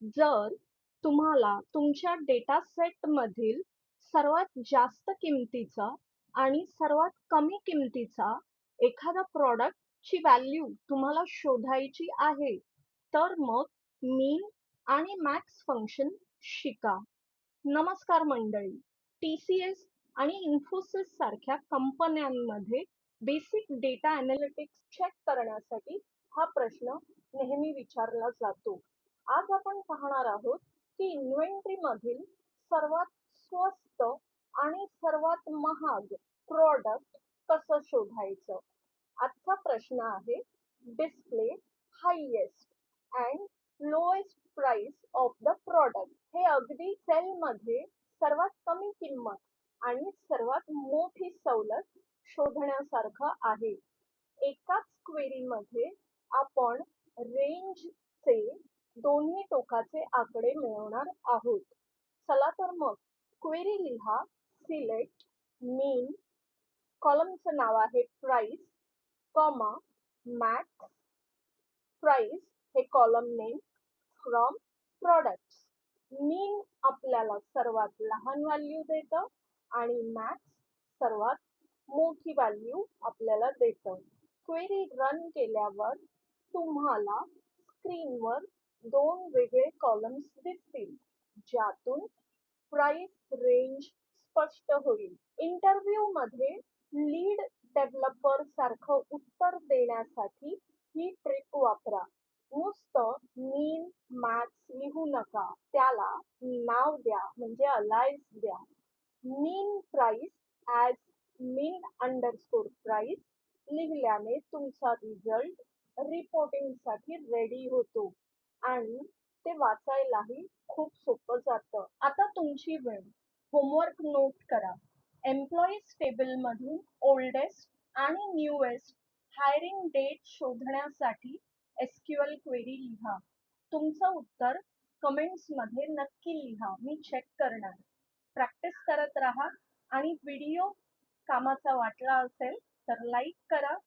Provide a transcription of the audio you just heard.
जर तुम्हाला तुमच्या डेटा सेटमधील सर्वात जास्त किमतीचा आणि सर्वात कमी किमतीचा एखादा प्रॉडक्टची व्हॅल्यू तुम्हाला शोधायची आहे, तर मग मीन आणि मॅक्स फंक्शन शिका. नमस्कार मंडळी. TCS आणि इन्फोसिस सारख्या कंपन्यांमध्ये बेसिक डेटा एनालिटिक्स चेक करण्यासाठी हा प्रश्न नेहमी विचारला जातो. आज आपण पाहणार आहोत की इन्व्हेंटरी मधील सर्वात स्वस्त आणि सर्वात महाग प्रॉडक्ट कसं शोधायचं. आजचा प्रश्न आहे display highest and lowest price of the product. हे अगदी सेलमध्ये सर्वात कमी किंमत आणि सर्वात मोठी सवलत शोधण्यासारखं आहे. एकाच क्वेरीमध्ये आपण रेंजचे दोन्ही टोकाचे आकडे मिळवणार आहोत. चला तर मग क्वेरी लिहा. सिलेक्ट मीन, कॉलमचं नाव आहे प्राइस, कॉमा मॅक्स प्राइस हे कॉलम नेम फ्रॉम प्रॉडक्ट्स. मीन आपल्याला सर्वात लहान व्हॅल्यू देतं आणि मॅक्स सर्वात मोठी व्हॅल्यू आपल्याला देतं. क्वेरी रन केल्यावर तुम्हाला स्क्रीनवर दोन वेगळे कॉलम्स दिसतील, ज्यातून प्राइस रेंज स्पष्ट होईल. इंटरव्ह्यू मध्ये लीड डेव्हलपर सारखं उत्तर देण्यासाठी ही ट्रिक वापरा. नुसतं मीन मॅक्स लिहू नका, त्याला नाव द्या, म्हणजे अलाइस द्या. मीन प्राइस ॲज मीन अंडरस्कोर प्राइस लिहिल्याने तुमचा रिझल्ट रिपोर्टिंगसाठी रेडी होतो आणि ते वाचायलाही खूप सोपं जातं. आता तुमची वेळ. होमवर्क नोट करा. एम्प्लॉईज टेबलमधून ओल्डेस्ट आणि न्यूएस्ट हायरिंग डेट शोधण्यासाठी SQL क्वेरी लिहा. तुमचं उत्तर कमेंट्समध्ये नक्की लिहा. मी चेक करणार. प्रॅक्टिस करत राहा आणि व्हिडिओ कामाचा वाटला असेल तर लाईक करा,